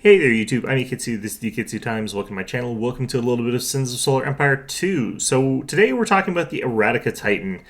Hey there YouTube, I'm Ikitsu, this is the Ikitsu Times, welcome to my channel, welcome to a little bit of Sins of Solar Empire 2. So today we're talking about the Eradica Titan,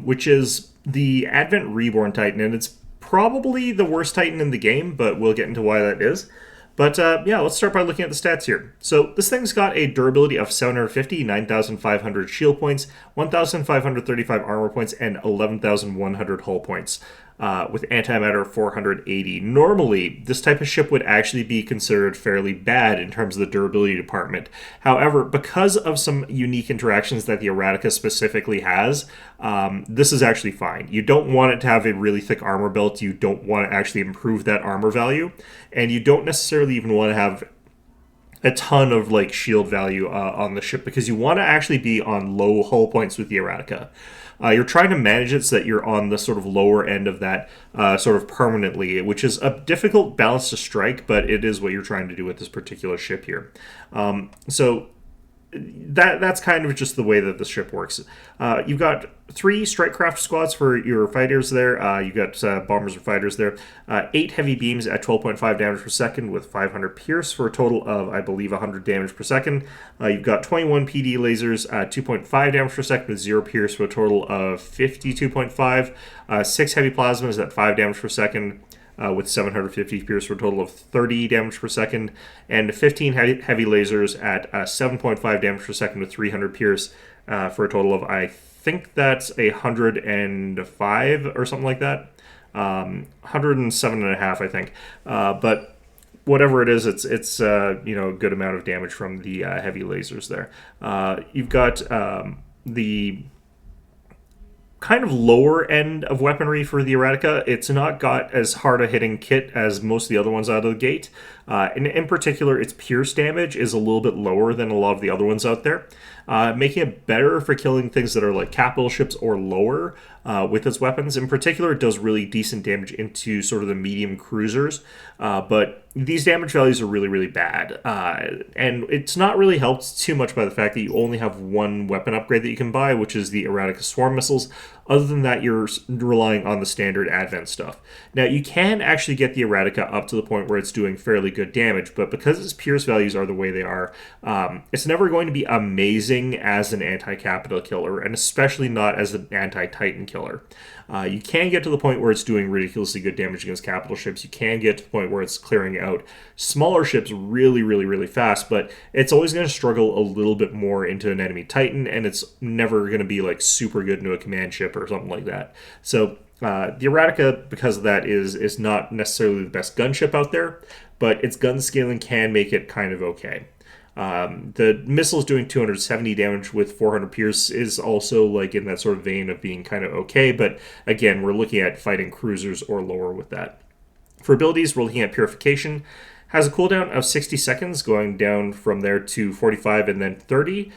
which is the Advent Reborn Titan, and it's probably the worst Titan in the game, but we'll get into why that is. But yeah, let's start by looking at the stats here. So this thing's got a durability of 750, 9,500 shield points, 1,535 armor points, and 11,100 hull points. With antimatter 480. Normally, this type of ship would actually be considered fairly bad in terms of the durability department. However, because of some unique interactions that the Eradica specifically has, this is actually fine. You don't want it to have a really thick armor belt. You don't want to actually improve that armor value. And you don't necessarily even want to have a ton of like shield value on the ship because you want to actually be on low hull points with the Eradica. You're trying to manage it so that you're on the sort of lower end of that sort of permanently, which is a difficult balance to strike, but it is what you're trying to do with this particular ship here. So that's kind of just the way that the ship works. You've got 3 strike craft squads for your fighters there. You've got bombers and fighters there. 8 heavy beams at 12.5 damage per second with 500 pierce for a total of, I believe, 100 damage per second. You've got 21 PD lasers at 2.5 damage per second with 0 pierce for a total of 52.5. 6 heavy plasmas at 5 damage per second. With 750 pierce for a total of 30 damage per second, and 15 heavy lasers at 7.5 damage per second with 300 pierce for a total of, I think that's 105 or something like that. 107 and a half, I think. But whatever it is, it's a good amount of damage from the heavy lasers there. You've got the kind of lower end of weaponry for the Eradica. It's not got as hard a hitting kit as most of the other ones out of the gate. And in particular, its pierce damage is a little bit lower than a lot of the other ones out there, making it better for killing things that are like capital ships or lower with its weapons. In particular, it does really decent damage into sort of the medium cruisers, but these damage values are really, really bad. And it's not really helped too much by the fact that you only have one weapon upgrade that you can buy, which is the Eradica Swarm Missiles. Other than that, you're relying on the standard Advent stuff. Now, you can actually get the Eradica up to the point where it's doing fairly good damage, but because its pierce values are the way they are, it's never going to be amazing as an anti-capital killer, and especially not as an anti-Titan killer. You can get to the point where it's doing ridiculously good damage against capital ships. You can get to the point where it's clearing out smaller ships really, really, really fast, but it's always going to struggle a little bit more into an enemy Titan, and it's never going to be like super good into a command ship or something like that. So the Eradica, because of that, is not necessarily the best gunship out there, but its gun scaling can make it kind of okay. The missile's doing 270 damage with 400 pierce is also like in that sort of vein of being kind of okay, but again, we're looking at fighting cruisers or lower with that. For abilities, we're looking at Purification. Has a cooldown of 60 seconds, going down from there to 45 and then 30,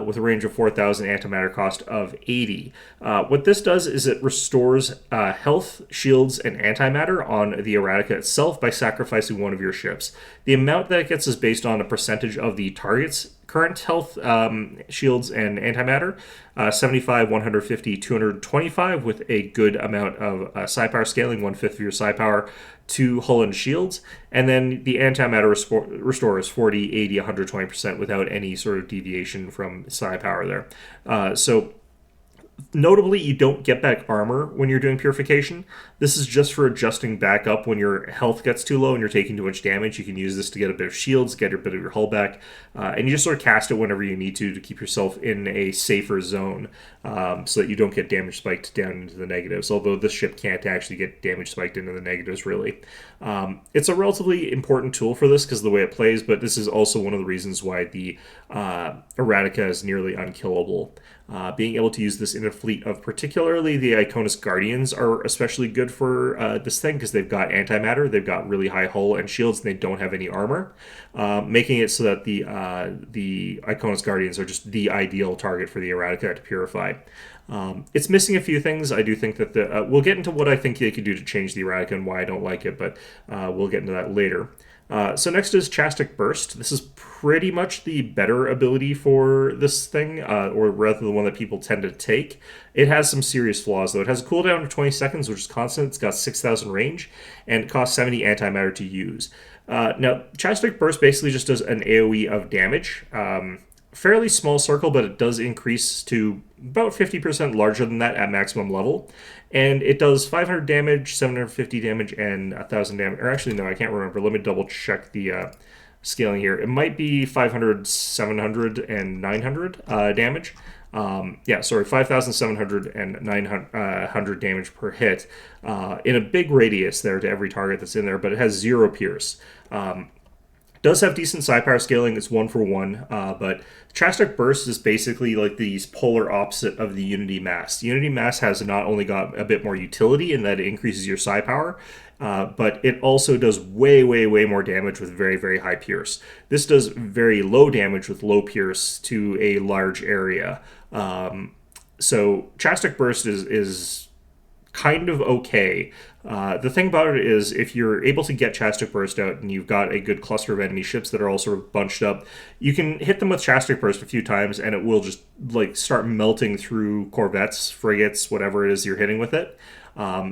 with a range of 4,000, antimatter cost of 80. What this does is it restores health, shields, and antimatter on the Eradica itself by sacrificing one of your ships. The amount that it gets is based on a percentage of the target's current health, shields, and antimatter. 75, 150, 225 with a good amount of psi power scaling, 1/5 of your psi power to hull and shields. And then the antimatter restores 40, 80, 120% without any sort of deviation from psi power there. So notably, you don't get back armor when you're doing Purification. This is just for adjusting back up when your health gets too low and you're taking too much damage. You can use this to get a bit of shields, get a bit of your hull back, and you just sort of cast it whenever you need to keep yourself in a safer zone, so that you don't get damage spiked down into the negatives, although this ship can't actually get damage spiked into the negatives, really. It's a relatively important tool for this because of the way it plays, but this is also one of the reasons why the Eradica is nearly unkillable. Being able to use this in a fleet of particularly the Iconus Guardians are especially good for this thing because they've got antimatter, they've got really high hull and shields, and they don't have any armor, making it so that the Iconus Guardians are just the ideal target for the Eradica to purify. It's missing a few things. I do think that we'll get into what I think they could do to change the Eradica and why I don't like it, but we'll get into that later. So next is Chastic Burst. This is pretty much the better ability for this thing, or rather the one that people tend to take. It has some serious flaws, though. It has a cooldown of 20 seconds, which is constant. It's got 6,000 range, and it costs 70 antimatter to use. Now, Chastic Burst basically just does an AoE of damage. Fairly small circle, but it does increase to about 50% larger than that at maximum level. And it does 500 damage, 750 damage, and 1,000 damage. Or actually, no, I can't remember. Let me double check the scaling here. It might be 500, 700, and 900 damage. Yeah, sorry, 5,700 and 900 damage per hit in a big radius there to every target that's in there, but it has 0 pierce. Does have decent psi power scaling. It's 1-for-1, but Chastic Burst is basically like the polar opposite of the Unity Mass. The Unity Mass has not only got a bit more utility in that it increases your psi power, but it also does way, way, way more damage with very, very high pierce. This does very low damage with low pierce to a large area. So Chastic Burst is kind of okay. The thing about it is, if you're able to get Chastic Burst out and you've got a good cluster of enemy ships that are all sort of bunched up, you can hit them with Chastic Burst a few times and it will just like start melting through corvettes, frigates, whatever it is you're hitting with it.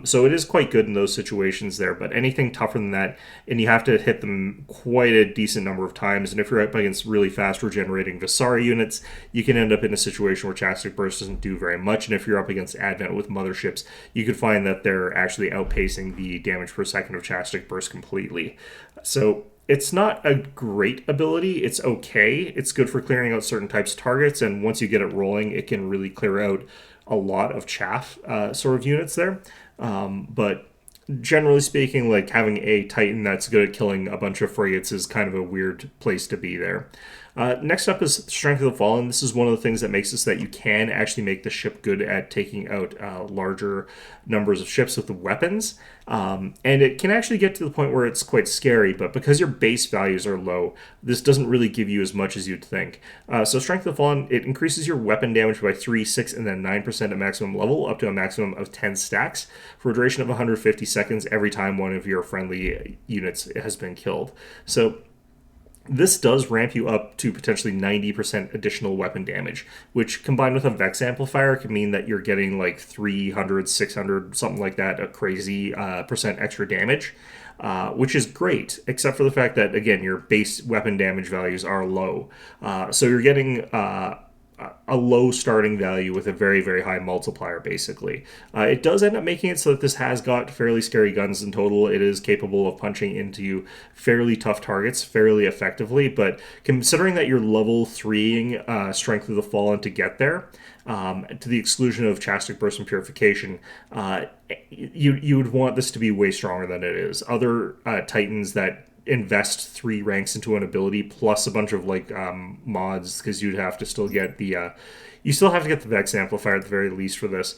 So it is quite good in those situations there, but anything tougher than that, and you have to hit them quite a decent number of times, and if you're up against really fast regenerating Visari units, you can end up in a situation where Chastic Burst doesn't do very much, and if you're up against Advent with motherships, you could find that they're actually outpacing the damage per second of Chastic Burst completely. So it's not a great ability. It's okay. It's good for clearing out certain types of targets, and once you get it rolling, it can really clear out a lot of chaff sort of units there. But generally speaking, like having a Titan that's good at killing a bunch of frigates is kind of a weird place to be there. Next up is Strength of the Fallen. This is one of the things that makes it so that you can actually make the ship good at taking out larger numbers of ships with the weapons. And it can actually get to the point where it's quite scary, but because your base values are low, this doesn't really give you as much as you'd think. So Strength of the Fallen, it increases your weapon damage by 3, 6, and then 9% at maximum level, up to a maximum of 10 stacks, for a duration of 150 seconds every time one of your friendly units has been killed. So this does ramp you up to potentially 90% additional weapon damage, which combined with a Vex amplifier can mean that you're getting like 300, 600, something like that, a crazy percent extra damage, which is great, except for the fact that, again, your base weapon damage values are low. So you're getting a low starting value with a very, very high multiplier, basically. It does end up making it so that this has got fairly scary guns in total. It is capable of punching into fairly tough targets fairly effectively, but considering that you're level 3ing Strength of the Fallen to get there, to the exclusion of Chastic Burst and Purification, you would want this to be way stronger than it is. Other Titans that invest 3 ranks into an ability plus a bunch of like mods, because you'd have to still get the you still have to get the Vex amplifier at the very least for this,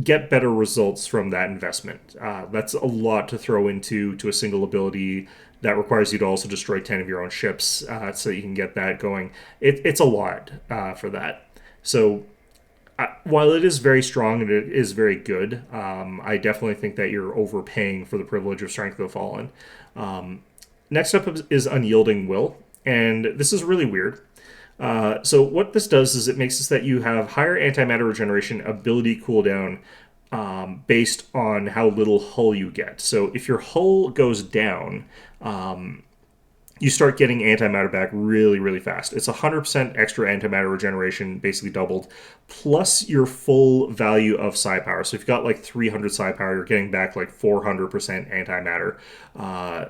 get better results from that investment. That's a lot to throw into a single ability that requires you to also destroy 10 of your own ships, so that you can get that going. It's a lot for that. So while it is very strong and it is very good, I definitely think that you're overpaying for the privilege of Strength of the Fallen. Next up is Unyielding Will, and this is really weird. So what this does is it makes it so that you have higher antimatter regeneration ability cooldown based on how little hull you get. So if your hull goes down, you start getting antimatter back really, really fast. It's 100% extra antimatter regeneration, basically doubled, plus your full value of psi power. So if you've got like 300 psi power, you're getting back like 400% antimatter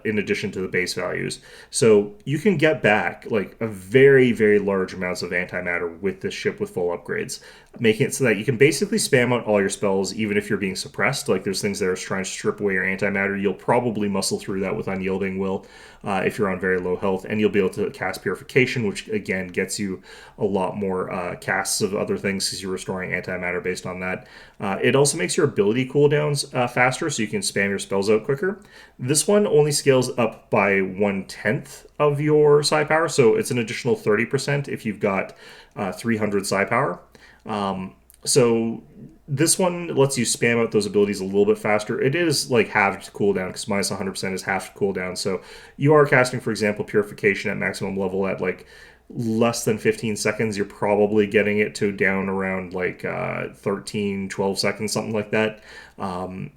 in addition to the base values. So you can get back like a very, very large amounts of antimatter with this ship with full upgrades, making it so that you can basically spam out all your spells even if you're being suppressed. Like there's things that are trying to strip away your antimatter. You'll probably muscle through that with Unyielding Will if you're on very low health, and you'll be able to cast Purification, which again gets you a lot more casts of other things because you're restoring antimatter based on that. It also makes your ability cooldowns faster, so you can spam your spells out quicker. This one only scales up by 1/10 of your psi power, so it's an additional 30% if you've got 300 psi power. So this one lets you spam out those abilities a little bit faster. It is like halved cooldown because minus 100% is half cooldown. So you are casting, for example, Purification at maximum level at like less than 15 seconds. You're probably getting it to down around like 13, 12 seconds, something like that.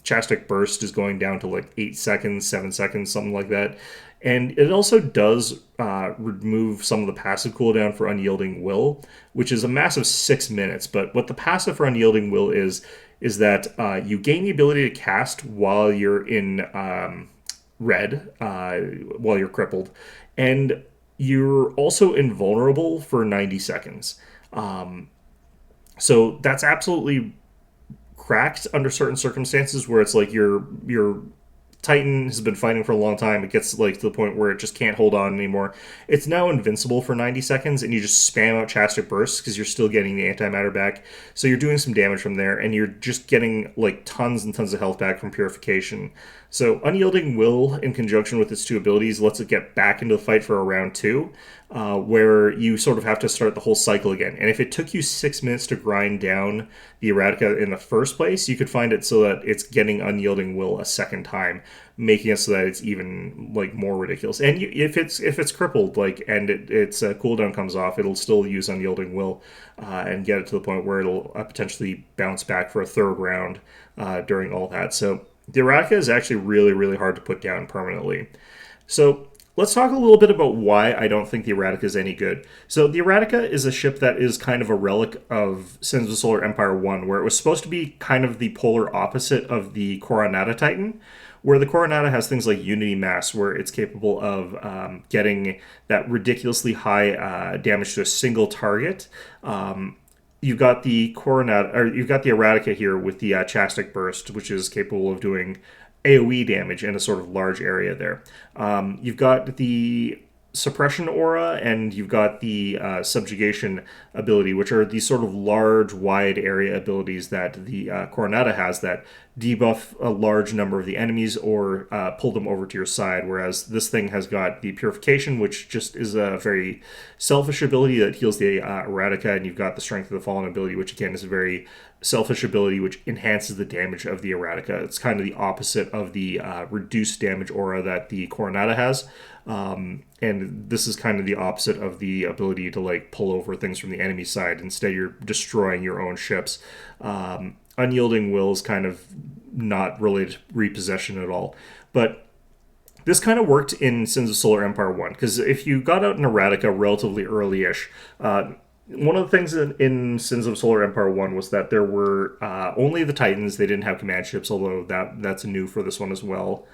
Chastic Burst is going down to like 8 seconds, 7 seconds, something like that. And it also does remove some of the passive cooldown for Unyielding Will, which is a massive 6 minutes. But what the passive for Unyielding Will is that you gain the ability to cast while you're in red, while you're crippled, and you're also invulnerable for 90 seconds. So that's absolutely cracked under certain circumstances where it's like your Titan has been fighting for a long time. It gets like to the point where it just can't hold on anymore. It's now invincible for 90 seconds, and you just spam out Chastic Bursts because you're still getting the antimatter back. So you're doing some damage from there, and you're just getting like tons and tons of health back from Purification. So Unyielding Will, in conjunction with its two abilities, lets it get back into the fight for a round two, where you sort of have to start the whole cycle again. And if it took you 6 minutes to grind down the Eradica in the first place, you could find it so that it's getting Unyielding Will a second time, making it so that it's even like more ridiculous. And if it's crippled, like, and its cooldown comes off, it'll still use Unyielding Will and get it to the point where it'll potentially bounce back for a third round during all that. So the Eradica is actually really, really hard to put down permanently. So let's talk a little bit about why I don't think the Eradica is any good. So the Eradica is a ship that is kind of a relic of Sins of the Solar Empire 1, where it was supposed to be kind of the polar opposite of the Coronata Titan, where the Coronata has things like Unity Mass, where it's capable of getting that ridiculously high damage to a single target. You've got the Coronata, or you've got the Eradica here with the Chastic Burst, which is capable of doing AoE damage in a sort of large area there. You've got the Suppression Aura, and you've got the Subjugation ability, which are these sort of large, wide area abilities that the Coronata has that debuff a large number of the enemies or pull them over to your side, whereas this thing has got the Purification, which just is a very selfish ability that heals the Eradica, and you've got the Strength of the Fallen ability, which again is a very selfish ability which enhances the damage of the Eradica. It's kind of the opposite of the reduced damage aura that the Coronata has. And this is kind of the opposite of the ability to like pull over things from the enemy side. Instead, you're destroying your own ships. Unyielding Will is kind of not related to repossession at all. But this kind of worked in Sins of Solar Empire 1, because if you got out an Eradica relatively early-ish, one of the things in Sins of Solar Empire 1 was that there were only the Titans. They didn't have command ships, although that's new for this one as well.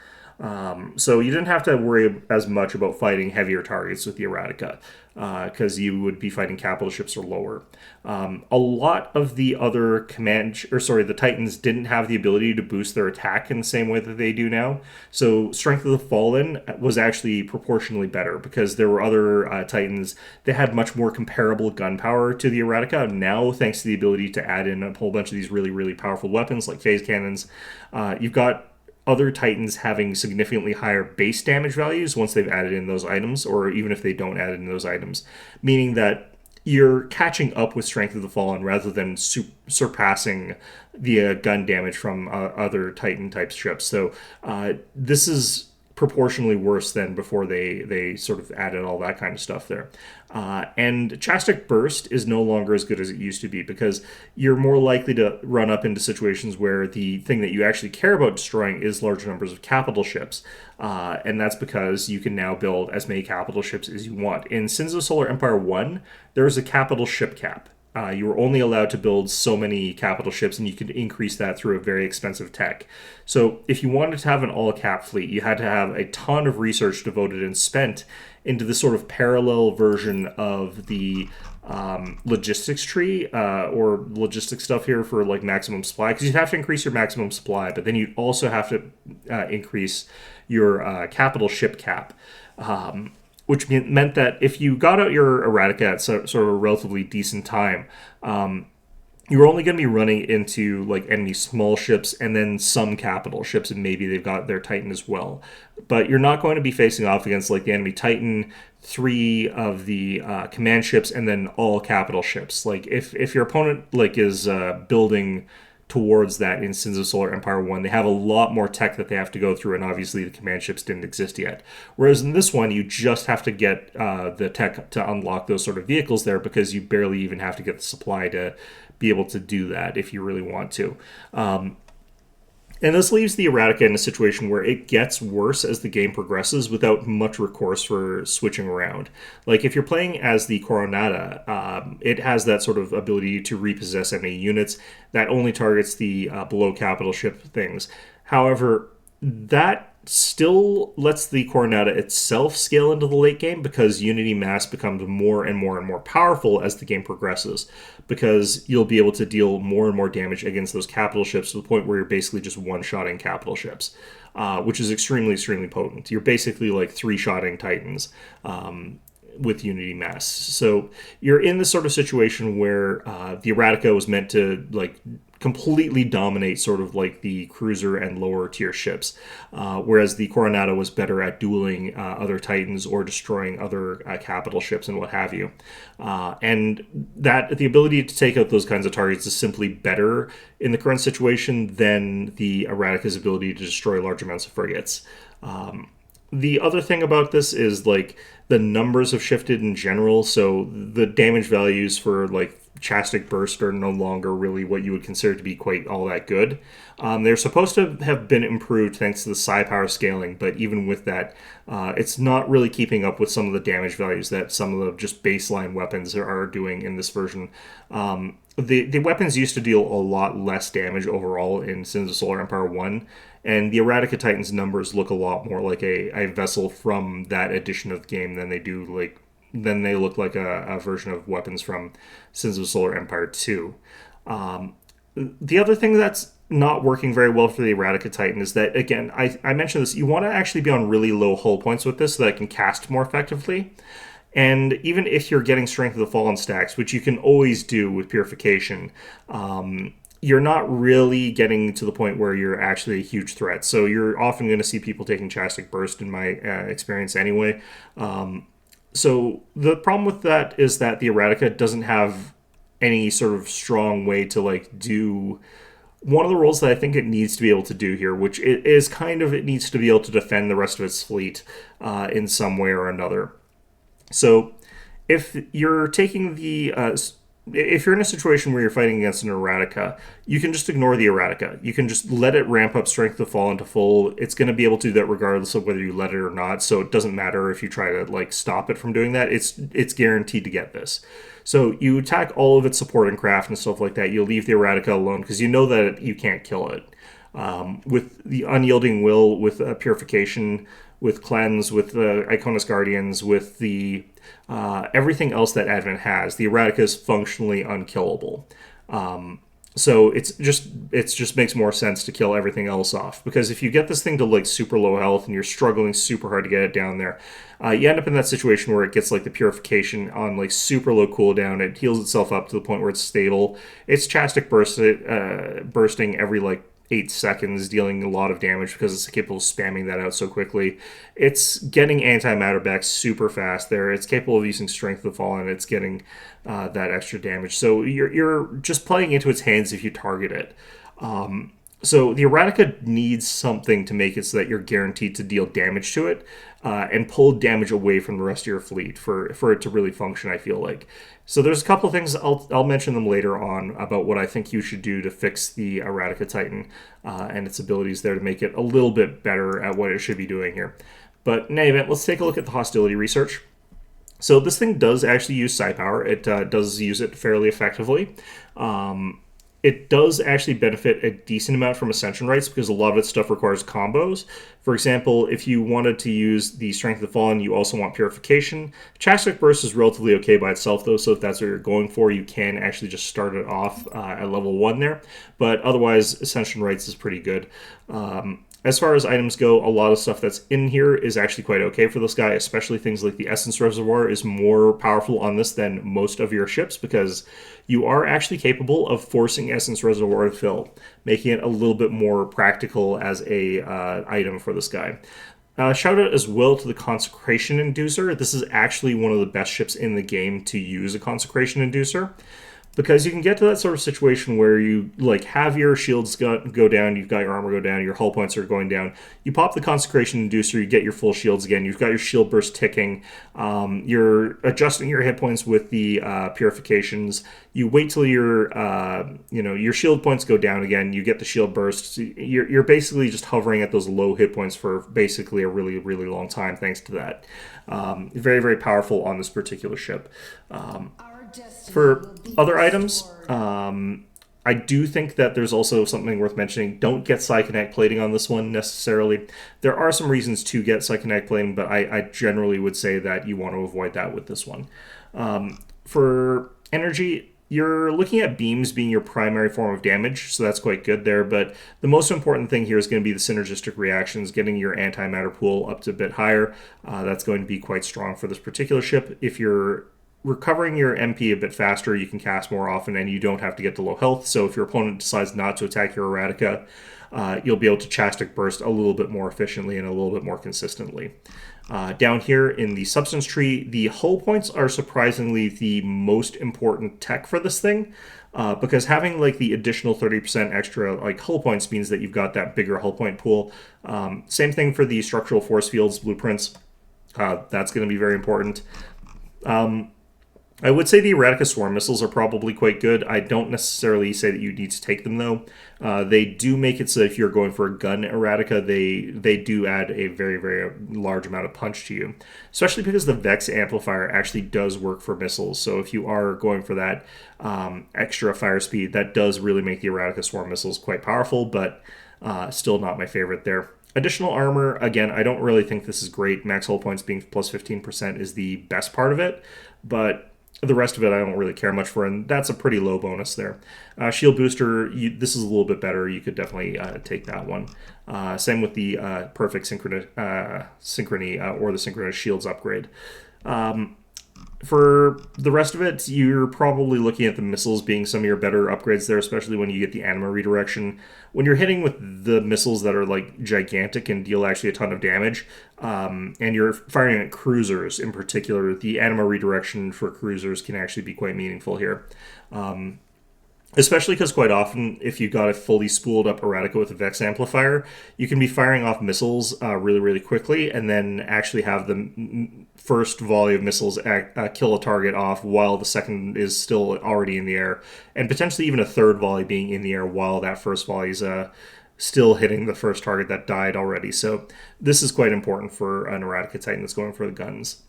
So you didn't have to worry as much about fighting heavier targets with the Eradica, because you would be fighting capital ships or lower. A lot of the other the Titans didn't have the ability to boost their attack in the same way that they do now. So Strength of the Fallen was actually proportionally better because there were other Titans that had much more comparable gun power to the Eradica. Now, thanks to the ability to add in a whole bunch of these really, really powerful weapons like phase cannons, you've got other Titans having significantly higher base damage values once they've added in those items, or even if they don't add in those items, meaning that you're catching up with Strength of the Fallen rather than surpassing the gun damage from other Titan type ships. So this is proportionally worse than before they sort of added all that kind of stuff there. And Chastic Burst is no longer as good as it used to be because you're more likely to run up into situations where the thing that you actually care about destroying is large numbers of capital ships. And that's because you can now build as many capital ships as you want. In Sins of Solar Empire 1, there is a capital ship cap. You were only allowed to build so many capital ships, and you could increase that through a very expensive tech. So if you wanted to have an all-cap fleet, you had to have a ton of research devoted and spent into this sort of parallel version of the logistics tree or logistics stuff here for like maximum supply, because you'd have to increase your maximum supply, but then you'd also have to increase your capital ship cap. Which meant that if you got out your Eradica at sort of a relatively decent time, you're only going to be running into like enemy small ships and then some capital ships, and maybe they've got their Titan as well. But you're not going to be facing off against like the enemy Titan, three of the command ships, and then all capital ships. Like if your opponent like is building towards that in Sins of Solar Empire 1. They have a lot more tech that they have to go through, and obviously the command ships didn't exist yet. Whereas in this one, you just have to get the tech to unlock those sort of vehicles there, because you barely even have to get the supply to be able to do that if you really want to. And this leaves the Eradica in a situation where it gets worse as the game progresses without much recourse for switching around. Like, if you're playing as the Coronata, it has that sort of ability to repossess enemy units that only targets the below capital ship things. However, that still lets the Coronata itself scale into the late game, because Unity Mass becomes more and more and more powerful as the game progresses, because you'll be able to deal more and more damage against those capital ships to the point where you're basically just one-shotting capital ships, which is extremely, extremely potent. You're basically like three-shotting Titans with Unity Mass. So you're in this sort of situation where the Eradica was meant to like completely dominate sort of like the cruiser and lower tier ships, whereas the Coronado was better at dueling other Titans or destroying other capital ships and what have you. And that the ability to take out those kinds of targets is simply better in the current situation than the Eradica's ability to destroy large amounts of frigates. The other thing about this is like the numbers have shifted in general, so the damage values for like Chastic Burst are no longer really what you would consider to be quite all that good. They're supposed to have been improved thanks to the psi power scaling, but even with that, it's not really keeping up with some of the damage values that some of the just baseline weapons are doing in this version. The weapons used to deal a lot less damage overall in Sins of Solar Empire 1, and the Eradica Titan's numbers look a lot more like a vessel from that edition of the game than they look like a version of weapons from Sins of Solar Empire 2. The other thing that's not working very well for the Eradica Titan is that, again, I mentioned this, you want to actually be on really low hull points with this so that it can cast more effectively. And even if you're getting Strength of the Fallen stacks, which you can always do with Purification, you're not really getting to the point where you're actually a huge threat. So you're often going to see people taking Chastic Burst, in my experience anyway. So the problem with that is that the Eradica doesn't have any sort of strong way to like do one of the roles that I think it needs to be able to do here, which is kind of it needs to be able to defend the rest of its fleet in some way or another. So if you're taking the if you're in a situation where you're fighting against an Eradica, you can just ignore the Eradica. You can just let it ramp up Strength to Fall into full. It's going to be able to do that regardless of whether you let it or not, so it doesn't matter if you try to like stop it from doing that. It's guaranteed to get this. So you attack all of its support and craft and stuff like that. You'll leave the Eradica alone because you know that you can't kill it. With the Unyielding Will, with Purification, with Cleanse, with the Iconus Guardians, with the everything else that Advent has, the Eradica is functionally unkillable. So it just makes more sense to kill everything else off, because if you get this thing to like super low health and you're struggling super hard to get it down there, you end up in that situation where it gets like the Purification on like super low cooldown. It heals itself up to the point where it's stable. It's Chastic bursting every like 8 seconds, dealing a lot of damage because it's capable of spamming that out so quickly. It's getting antimatter back super fast there. It's capable of using Strength of the Fallen. It's getting that extra damage. So you're just playing into its hands if you target it. So the Eradica needs something to make it so that you're guaranteed to deal damage to it and pull damage away from the rest of your fleet for it to really function, I feel like. So there's a couple of things, I'll mention them later on, about what I think you should do to fix the Eradica Titan and its abilities there to make it a little bit better at what it should be doing here. But in any event, let's take a look at the hostility research. So this thing does actually use psi power. It does use it fairly effectively. It does actually benefit a decent amount from Ascension Rights because a lot of its stuff requires combos. For example, if you wanted to use the Strength of the Fallen, you also want Purification. Chastic Burst is relatively okay by itself, though, so if that's what you're going for, you can actually just start it off at level 1 there. But otherwise, Ascension Rights is pretty good. As far as items go, a lot of stuff that's in here is actually quite okay for this guy, especially things like the Essence Reservoir is more powerful on this than most of your ships because you are actually capable of forcing Essence Reservoir to fill, making it a little bit more practical as a item for this guy. Shout out as well to the Consecration Inducer. This is actually one of the best ships in the game to use a Consecration Inducer, because you can get to that sort of situation where you like have your shields go down, you've got your armor go down, your hull points are going down. You pop the Consecration Inducer, you get your full shields again. You've got your shield burst ticking. You're adjusting your hit points with the purifications. You wait till your shield points go down again. You get the shield burst. You're basically just hovering at those low hit points for basically a really, really long time. Thanks to that, very, very powerful on this particular ship. For other items, I do think that there's also something worth mentioning. Don't get Psyconnect plating on this one necessarily. There are some reasons to get Psyconnect plating, but I generally would say that you want to avoid that with this one. For energy, you're looking at beams being your primary form of damage, so that's quite good there, but the most important thing here is going to be the synergistic reactions, getting your antimatter pool up to a bit higher. That's going to be quite strong for this particular ship. If you're recovering your MP a bit faster, you can cast more often, and you don't have to get to low health. So if your opponent decides not to attack your Eradica, you'll be able to Chastic Burst a little bit more efficiently and a little bit more consistently. Down here in the substance tree, the hull points are surprisingly the most important tech for this thing, because having like the additional 30% extra like hull points means that you've got that bigger hull point pool. Same thing for the structural force fields blueprints. That's going to be very important. I would say the Eradica Swarm Missiles are probably quite good. I don't necessarily say that you need to take them, though. They do make it so if you're going for a gun Eradica, they do add a very, very large amount of punch to you. Especially because the Vex Amplifier actually does work for missiles. So if you are going for that extra fire speed, that does really make the Eradica Swarm Missiles quite powerful, but still not my favorite there. Additional armor, again, I don't really think this is great. Max hull points being plus 15% is the best part of it, but the rest of it I don't really care much for, and that's a pretty low bonus there. Shield booster, this is a little bit better. You could definitely take that one. Same with the perfect synchrony or the synchronous shields upgrade. For the rest of it, you're probably looking at the missiles being some of your better upgrades there, especially when you get the anima redirection. When you're hitting with the missiles that are like gigantic and deal actually a ton of damage, and you're firing at cruisers in particular, the anima redirection for cruisers can actually be quite meaningful here. Especially because quite often, if you've got a fully spooled up Eradica with a Vex Amplifier, you can be firing off missiles really, really quickly and then actually have the first volley of missiles kill a target off while the second is still already in the air, and potentially even a third volley being in the air while that first volley is still hitting the first target that died already. So this is quite important for an Eradica Titan that's going for the guns.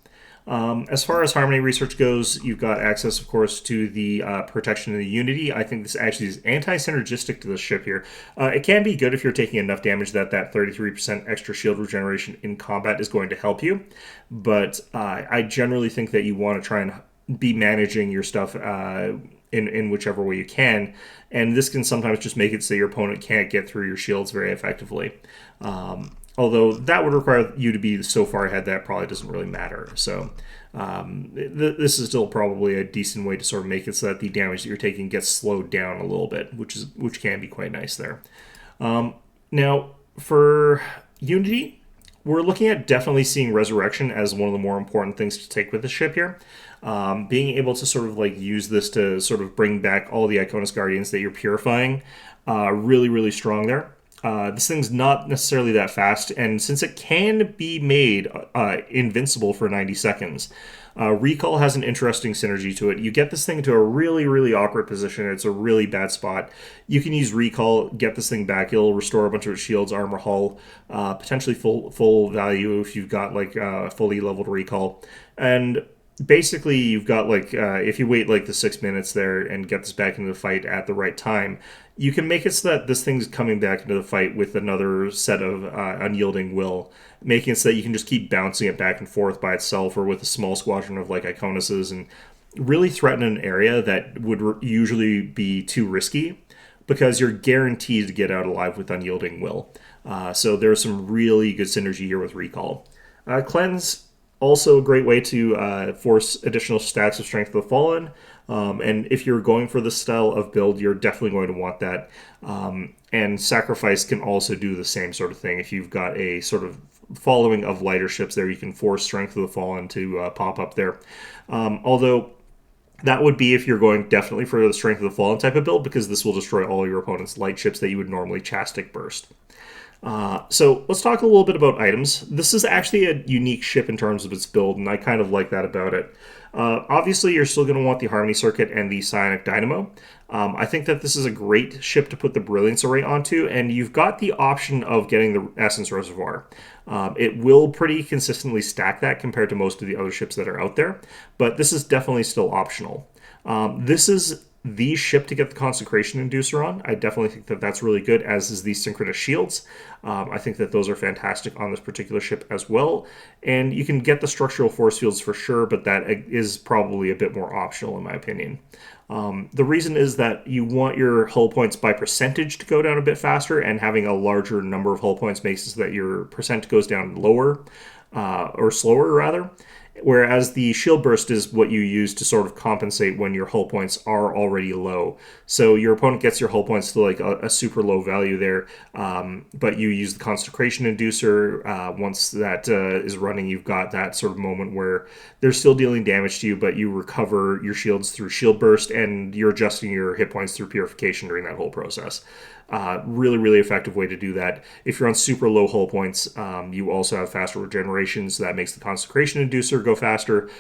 As far as Harmony research goes, you've got access, of course, to the protection of the Unity. I think this actually is anti-synergistic to the ship here. It can be good if you're taking enough damage that 33% extra shield regeneration in combat is going to help you, but I generally think that you want to try and be managing your stuff in whichever way you can, and this can sometimes just make it so your opponent can't get through your shields very effectively. Although that would require you to be so far ahead that it probably doesn't really matter. So this is still probably a decent way to sort of make it so that the damage that you're taking gets slowed down a little bit, which can be quite nice there. Now, for Unity, we're looking at definitely seeing Resurrection as one of the more important things to take with the ship here. Being able to sort of like use this to sort of bring back all the Iconis Guardians that you're purifying, really, really strong there. This thing's not necessarily that fast, and since it can be made invincible for 90 seconds, Recall has an interesting synergy to it. You get this thing to a really, really awkward position. It's a really bad spot. You can use Recall, get this thing back. It'll restore a bunch of its shields, armor, hull, potentially full value if you've got like fully leveled Recall. And basically, you've got like, if you wait like the 6 minutes there and get this back into the fight at the right time, you can make it so that this thing's coming back into the fight with another set of unyielding will, making it so that you can just keep bouncing it back and forth by itself or with a small squadron of like Iconises and really threaten an area that would usually be too risky, because you're guaranteed to get out alive with unyielding will. So there's some really good synergy here with recall. Cleanse, also a great way to force additional stacks of Strength of the Fallen. And if you're going for this style of build, you're definitely going to want that. And Sacrifice can also do the same sort of thing. If you've got a sort of following of lighter ships there, you can force Strength of the Fallen to pop up there. Although that would be if you're going definitely for the Strength of the Fallen type of build, because this will destroy all your opponent's light ships that you would normally Chastic Burst. So let's talk a little bit about items. This is actually a unique ship in terms of its build, and I kind of like that about it. Obviously, you're still going to want the Harmony Circuit and the Psionic Dynamo. I think that this is a great ship to put the Brilliance Array onto, and you've got the option of getting the Essence Reservoir. It will pretty consistently stack that compared to most of the other ships that are out there, but this is definitely still optional. This is the ship to get the Consecration Inducer on. I definitely think that that's really good, as is the Synchronous Shields. I think that those are fantastic on this particular ship as well. And you can get the Structural Force Fields for sure, but that is probably a bit more optional in my opinion. The reason is that you want your hull points by percentage to go down a bit faster, and having a larger number of hull points makes it so that your percent goes down lower, or slower rather. Whereas the shield burst is what you use to sort of compensate when your hull points are already low. So your opponent gets your hull points to like a super low value there, but you use the Consecration Inducer. Once that is running, you've got that sort of moment where they're still dealing damage to you, but you recover your shields through shield burst, and you're adjusting your hit points through purification during that whole process. Really, really effective way to do that. If you're on super low hull points, you also have faster regeneration, so that makes the Consecration Inducer go faster,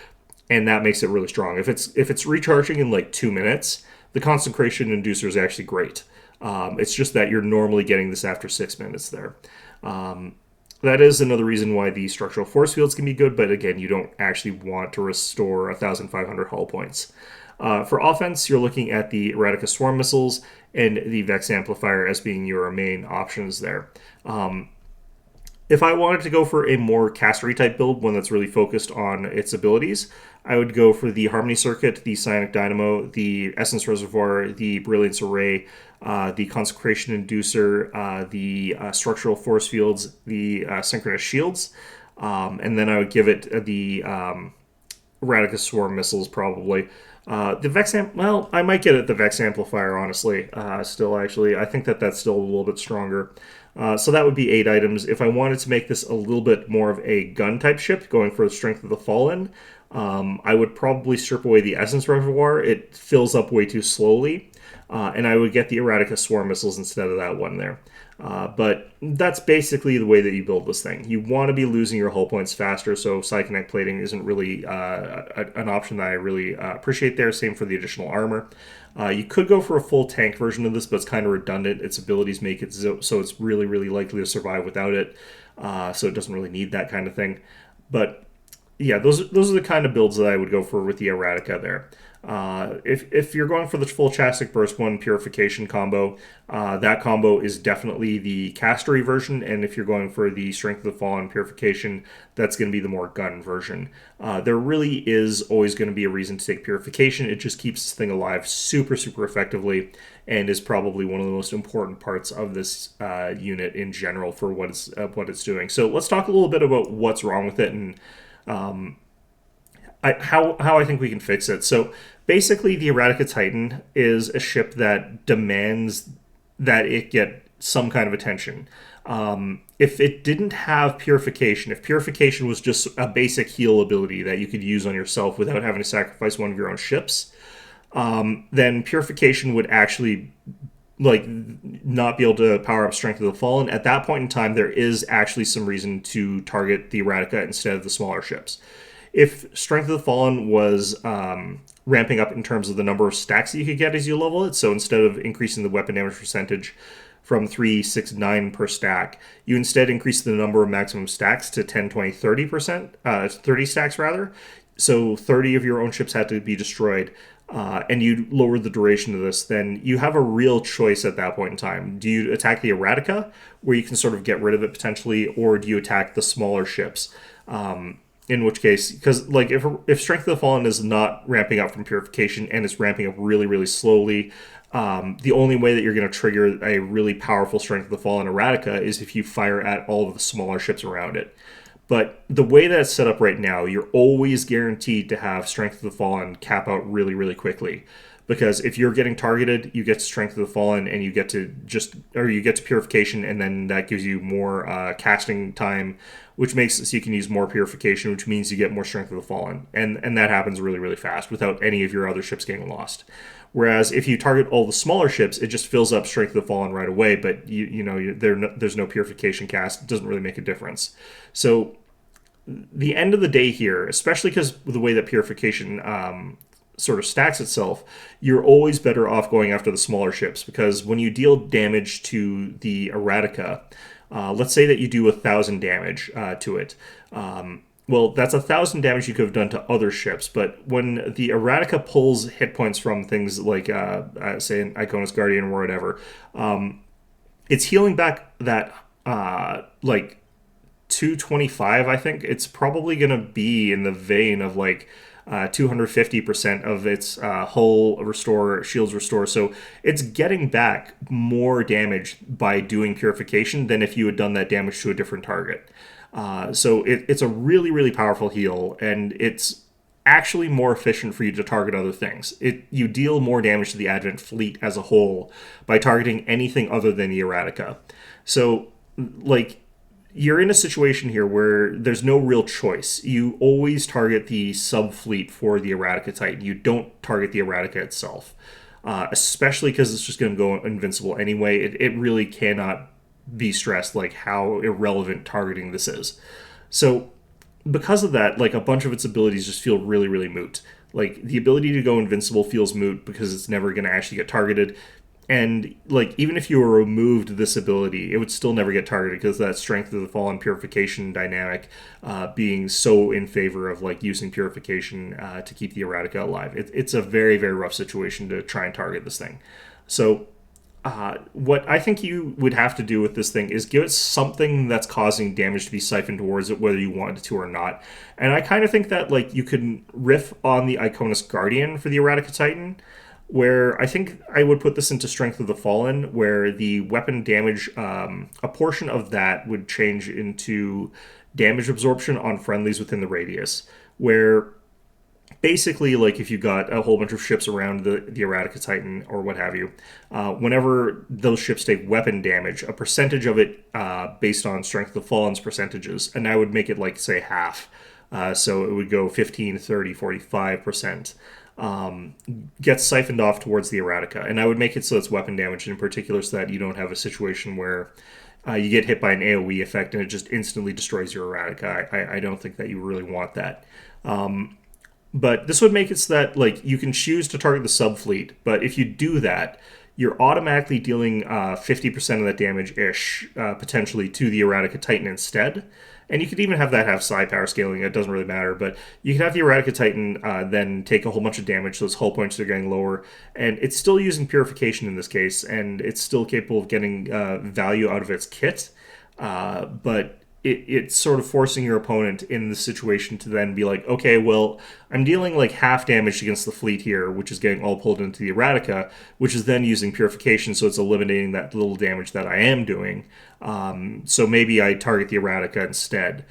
and that makes it really strong. If it's recharging in like 2 minutes, the Consecration Inducer is actually great. It's just that you're normally getting this after 6 minutes there. That is another reason why the Structural Force Fields can be good, but again, you don't actually want to restore 1,500 hull points. For offense, you're looking at the Eradica Swarm Missiles and the Vex Amplifier as being your main options there. If I wanted to go for a more castery type build, one that's really focused on its abilities, I would go for the Harmony Circuit, the Psionic Dynamo, the Essence Reservoir, the Brilliance Array, the Consecration Inducer, the Structural Force Fields, the Synchronous Shields, and then I would give it the Eradica Swarm Missiles probably. The Vex well, I might get it the Vex Amplifier, honestly, still, actually. I think that that's still a little bit stronger. So that would be 8 items. If I wanted to make this a little bit more of a gun-type ship, going for the Strength of the Fallen, I would probably strip away the Essence Reservoir. It fills up way too slowly. And I would get the Eradica Swarm Missiles instead of that one there. But that's basically the way that you build this thing. You want to be losing your hull points faster, so Psychic Plating isn't really an option that I really appreciate there. Same for the additional armor. You could go for a full tank version of this, but it's kind of redundant. Its abilities make it so it's really, really likely to survive without it, so it doesn't really need that kind of thing. But yeah, those are the kind of builds that I would go for with the Eradica there. If you're going for the full Chastic Burst 1 Purification combo, that combo is definitely the castery version, and if you're going for the Strength of the Fallen Purification, that's going to be the more gun version. There really is always going to be a reason to take Purification. It just keeps this thing alive super, super effectively, and is probably one of the most important parts of this unit in general for what it's doing. So let's talk a little bit about what's wrong with it and how I think we can fix it. So basically, the Eradica Titan is a ship that demands that it get some kind of attention. If it didn't have Purification, if Purification was just a basic heal ability that you could use on yourself without having to sacrifice one of your own ships, then Purification would actually not be able to power up Strength of the Fallen. At that point in time, there is actually some reason to target the Eradica instead of the smaller ships. If Strength of the Fallen was ramping up in terms of the number of stacks that you could get as you level it, so instead of increasing the weapon damage percentage from 3, 6, 9 per stack, you instead increase the number of maximum stacks to 10, 20, 30%, 30 stacks rather. So 30 of your own ships had to be destroyed, and you lower the duration of this, then you have a real choice at that point in time. Do you attack the Eradica, where you can sort of get rid of it potentially, or do you attack the smaller ships? In which case, because if Strength of the Fallen is not ramping up from Purification and is ramping up really, really slowly, The only way that you're going to trigger a really powerful Strength of the Fallen Eradica is if you fire at all of the smaller ships around it. But the way that it's set up right now, you're always guaranteed to have Strength of the Fallen cap out really, really quickly. Because if you're getting targeted, you get Strength of the Fallen, and you get to you get to Purification, and then that gives you more casting time, which makes it so you can use more Purification, which means you get more Strength of the Fallen, and that happens really, really fast without any of your other ships getting lost. Whereas if you target all the smaller ships, it just fills up Strength of the Fallen right away, but there's no Purification cast. It doesn't really make a difference. So the end of the day here, especially because the way that Purification sort of stacks itself, you're always better off going after the smaller ships, because when you deal damage to the Eradica, let's say that you do 1,000 damage to it. Well, that's 1,000 damage you could have done to other ships, but when the Eradica pulls hit points from things like, say, an Iconis Guardian or whatever, it's healing back that, like, 225, I think. It's probably going to be in the vein of, like, 250% of its hull restore, shields restore. So it's getting back more damage by doing Purification than if you had done that damage to a different target. So it's a really, really powerful heal, and it's actually more efficient for you to target other things. You deal more damage to the Advent fleet as a whole by targeting anything other than the Eradica. So, like, you're in a situation here where there's no real choice. You always target the sub-fleet for the Eradica Titan. You don't target the Eradica itself, especially because it's just going to go invincible anyway. It really cannot be stressed like how irrelevant targeting this is. So because of that, like, a bunch of its abilities just feel really, really moot. Like, the ability to go invincible feels moot because it's never going to actually get targeted. And, like, even if you removed this ability, it would still never get targeted because that Strength of the Fallen Purification dynamic being so in favor of, like, using Purification to keep the Eradica alive. It's a very, very rough situation to try and target this thing. So what I think you would have to do with this thing is give it something that's causing damage to be siphoned towards it, whether you want it to or not. And I kind of think that, like, you could riff on the Iconis Guardian for the Eradica Titan, where I think I would put this into Strength of the Fallen, where the weapon damage, a portion of that would change into damage absorption on friendlies within the radius, where basically, like, if you got a whole bunch of ships around the Eradica Titan or what have you, whenever those ships take weapon damage, a percentage of it based on Strength of the Fallen's percentages, and I would make it, like, say, half. So it would go 15, 30, 45%. Gets siphoned off towards the Eradica. And I would make it so it's weapon damage in particular, so that you don't have a situation where you get hit by an AoE effect and it just instantly destroys your Eradica. I don't think that you really want that. But this would make it so that, like, you can choose to target the subfleet, but if you do that, you're automatically dealing 50% of that damage-ish, potentially, to the Eradica Titan instead. And you could even have that have side power scaling. It doesn't really matter. But you could have the Eradica Titan then take a whole bunch of damage. Those hull points are getting lower. And it's still using Purification in this case. And it's still capable of getting value out of its kit. But it's sort of forcing your opponent in the situation to then be like, okay, well, I'm dealing like half damage against the fleet here, which is getting all pulled into the Eradica, which is then using Purification, so it's eliminating that little damage that I am doing. So maybe I target the Eradica instead,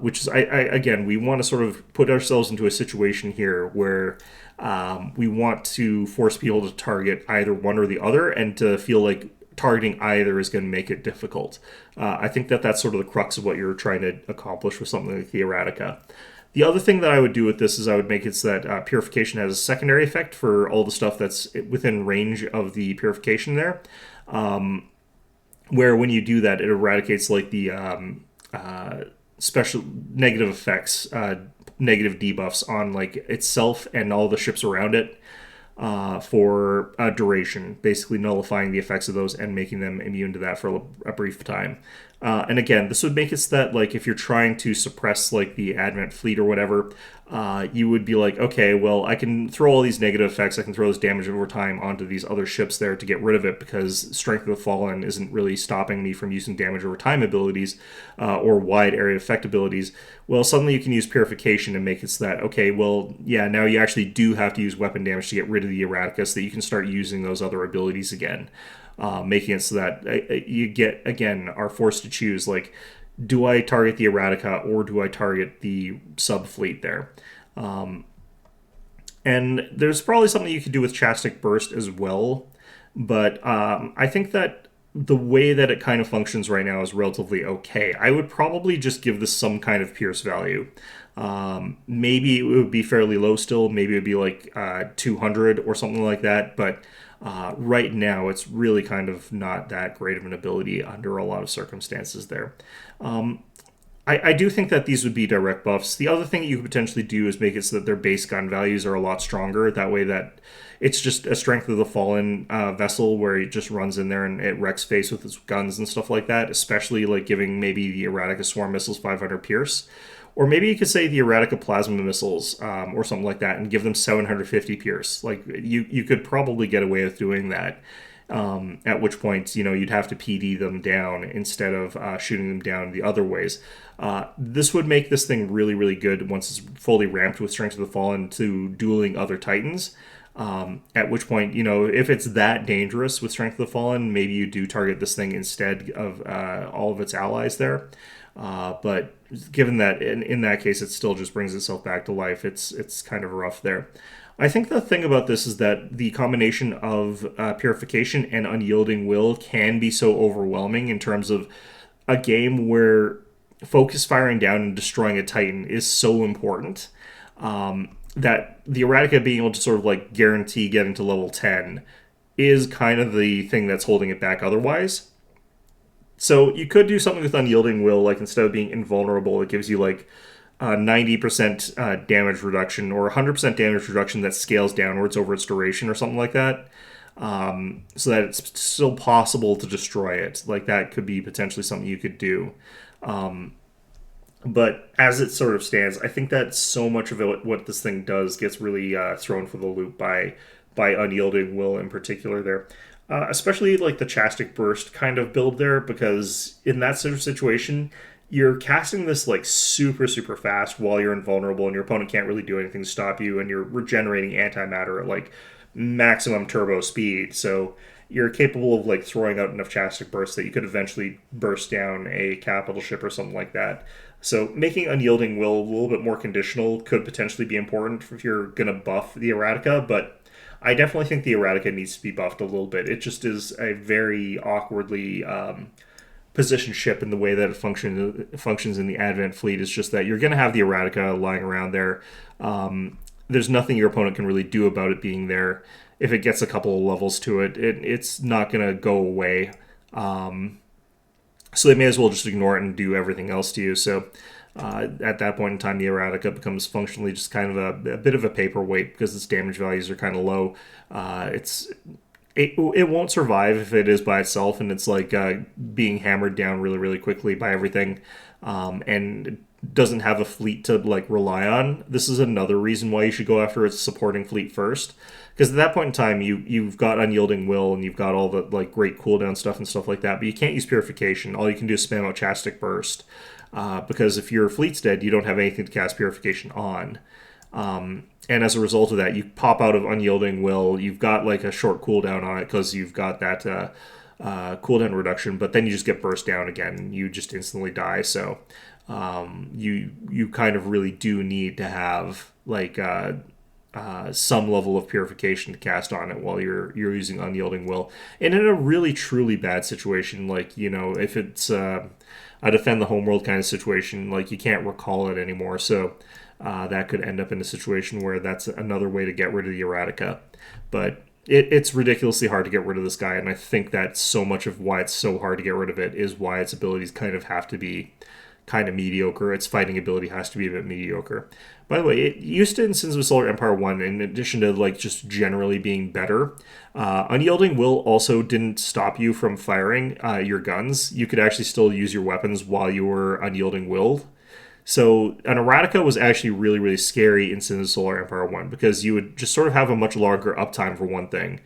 which is, again, we want to sort of put ourselves into a situation here where we want to force people to target either one or the other, and to feel like targeting either is going to make it difficult. I think that that's sort of the crux of what you're trying to accomplish with something like the Eradica. The other thing that I would do with this is I would make it so that Purification has a secondary effect for all the stuff that's within range of the Purification there, where when you do that, it eradicates, like, the special negative effects, negative debuffs on, like, itself and all the ships around it, for a duration, basically nullifying the effects of those and making them immune to that for a brief time. And again, this would make it so that like if you're trying to suppress like the Advent fleet or whatever, you would be like, okay, well, I can throw all these negative effects, I can throw this damage over time onto these other ships there to get rid of it because Strength of the Fallen isn't really stopping me from using damage over time abilities or wide area effect abilities. Well, suddenly you can use Purification and make it so that, okay, well, yeah, now you actually do have to use weapon damage to get rid of the Eradica so that you can start using those other abilities again. Making it so that you get, again, are forced to choose, like, do I target the Eradica or do I target the sub fleet there? And there's probably something you could do with Chastic Burst as well, but I think that the way that it kind of functions right now is relatively okay. I would probably just give this some kind of Pierce value. Maybe it would be fairly low still. Maybe it would be like 200 or something like that. But right now, it's really kind of not that great of an ability under a lot of circumstances there. I do think that these would be direct buffs. The other thing that you could potentially do is make it so that their base gun values are a lot stronger. That way that it's just a Strength of the Fallen vessel where it just runs in there and it wrecks face with its guns and stuff like that, especially like giving maybe the Eradica Swarm Missiles 500 Pierce. Or maybe you could say the Eradica Plasma Missiles or something like that and give them 750 Pierce. Like you could probably get away with doing that. At which point, you'd have to PD them down instead of shooting them down the other ways. This would make this thing really, really good once it's fully ramped with Strength of the Fallen to dueling other Titans. At which point, if it's that dangerous with Strength of the Fallen, maybe you do target this thing instead of all of its allies there. But given that in that case, it still just brings itself back to life, it's kind of rough there. I think the thing about this is that the combination of Purification and Unyielding Will can be so overwhelming in terms of a game where focus firing down and destroying a Titan is so important that the Eradica being able to sort of like guarantee getting to level 10 is kind of the thing that's holding it back otherwise. So you could do something with Unyielding Will, like instead of being invulnerable, it gives you like 90% damage reduction or 100% damage reduction that scales downwards over its duration or something like that. So that it's still possible to destroy it. Like that could be potentially something you could do. But as it sort of stands, I think that so much of it, what this thing does gets really thrown for the loop by Unyielding Will in particular there. Especially like the Chastic Burst kind of build there, because in that sort of situation, you're casting this like super, super fast while you're invulnerable and your opponent can't really do anything to stop you, and you're regenerating antimatter at like maximum turbo speed. So you're capable of like throwing out enough Chastic Bursts that you could eventually burst down a capital ship or something like that. So making Unyielding Will a little bit more conditional could potentially be important if you're going to buff the Eradica, but I definitely think the Eradica needs to be buffed a little bit. It just is a very awkwardly positioned ship in the way that it functions in the Advent fleet. Is just that you're going to have the Eradica lying around there. There's nothing your opponent can really do about it being there. If it gets a couple of levels to it, it's not going to go away. So they may as well just ignore it and do everything else to you. So at that point in time, the Eradica becomes functionally just kind of a bit of a paperweight because its damage values are kind of low. It won't survive if it is by itself, and it's like being hammered down really, really quickly by everything, and doesn't have a fleet to like rely on. This is another reason why you should go after its supporting fleet first, because at that point in time, you've got Unyielding Will and you've got all the like great cooldown stuff and stuff like that, but you can't use Purification. All you can do is spam out Chastic Burst. Because if your fleet's dead, you don't have anything to cast Purification on. And as a result of that, you pop out of Unyielding Will, you've got like a short cooldown on it because you've got that cooldown reduction, but then you just get burst down again and you just instantly die. So you kind of really do need to have like some level of Purification to cast on it while you're using Unyielding Will. And in a really truly bad situation, like, if it's a defend the homeworld kind of situation, like you can't recall it anymore. So that could end up in a situation where that's another way to get rid of the Eradica. But it's ridiculously hard to get rid of this guy, and I think that so much of why it's so hard to get rid of it is why its abilities kind of have to be kind of mediocre. Its fighting ability has to be a bit mediocre. By the way, it used to in Sins of Solar Empire 1, in addition to like just generally being better, Unyielding Will also didn't stop you from firing your guns. You could actually still use your weapons while you were Unyielding Willed. So an Eradica was actually really, really scary in Sins of Solar Empire 1 because you would just sort of have a much longer uptime for one thing.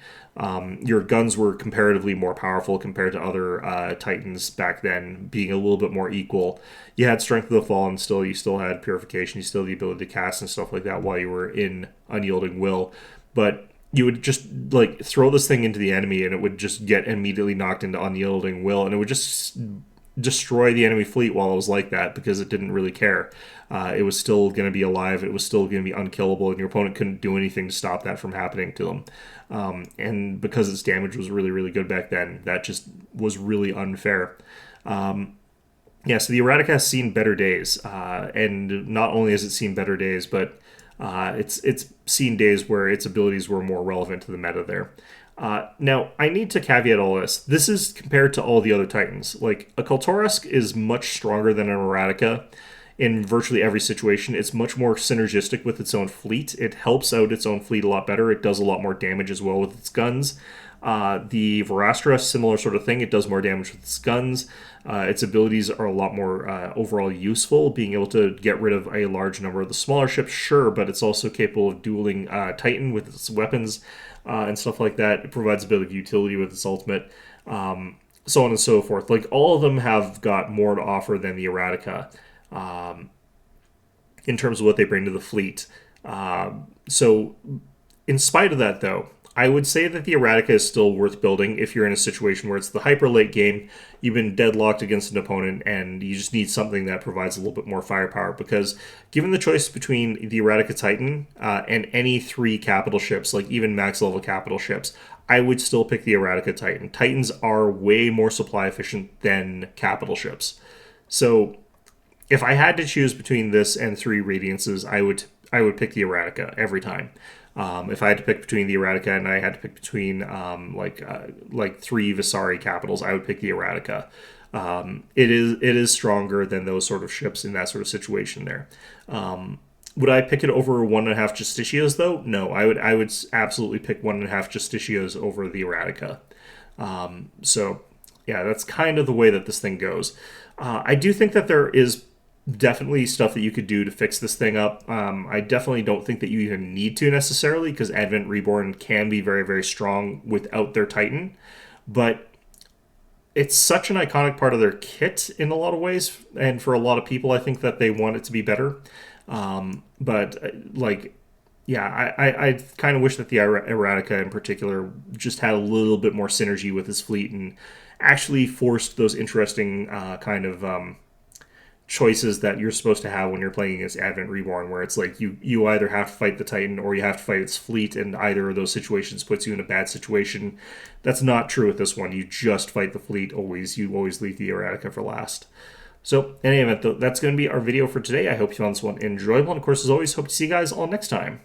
Your guns were comparatively more powerful compared to other Titans back then, being a little bit more equal. You had Strength of the Fallen still, you still had Purification, you still had the ability to cast and stuff like that while you were in Unyielding Will. But you would just like throw this thing into the enemy and it would just get immediately knocked into Unyielding Will, and it would just destroy the enemy fleet while it was like that because it didn't really care. It was still going to be alive. It was still going to be unkillable, and your opponent couldn't do anything to stop that from happening to them. And because its damage was really, really good back then, that just was really unfair. Yeah, so the Eradica has seen better days, and not only has it seen better days, but it's seen days where its abilities were more relevant to the meta there. Now, I need to caveat all this. This is compared to all the other Titans. Like, a Kultorask is much stronger than an Eradica in virtually every situation. It's much more synergistic with its own fleet. It helps out its own fleet a lot better. It does a lot more damage as well with its guns. The Verastra, similar sort of thing. It does more damage with its guns. Its abilities are a lot more overall useful. Being able to get rid of a large number of the smaller ships, sure, but it's also capable of dueling Titan with its weapons and stuff like that. It provides a bit of utility with its ultimate, so on and so forth. Like, all of them have got more to offer than the Eradica in terms of what they bring to the fleet. So, in spite of that, though, I would say that the Eradica is still worth building if you're in a situation where it's the hyper late game, you've been deadlocked against an opponent, and you just need something that provides a little bit more firepower. Because given the choice between the Eradica Titan and any 3 capital ships, like even max level capital ships, I would still pick the Eradica Titan. Titans are way more supply efficient than capital ships. So if I had to choose between this and 3 Radiances, I would pick the Eradica every time. If I had to pick between the Eradica and I had to pick between like 3 Visari capitals, I would pick the Eradica. It is stronger than those sort of ships in that sort of situation there. Would I pick it over 1.5 Justicias though? No, I would absolutely pick 1.5 Justicias over the Eradica. So yeah, that's kind of the way that this thing goes. I do think that there is definitely stuff that you could do to fix this thing up. I definitely don't think that you even need to necessarily, because Advent Reborn can be very, very strong without their Titan. But it's such an iconic part of their kit in a lot of ways, and for a lot of people, I think that they want it to be better. Yeah, I kind of wish that the Eradica in particular just had a little bit more synergy with his fleet and actually forced those interesting choices that you're supposed to have when you're playing against Advent Reborn, where it's like you either have to fight the Titan or you have to fight its fleet, and either of those situations puts you in a bad situation. That's not true with this one. You just fight the fleet always. You always leave the Eradica for last. So, in any event, that's going to be our video for today. I hope you found this one enjoyable, and of course, as always, hope to see you guys all next time.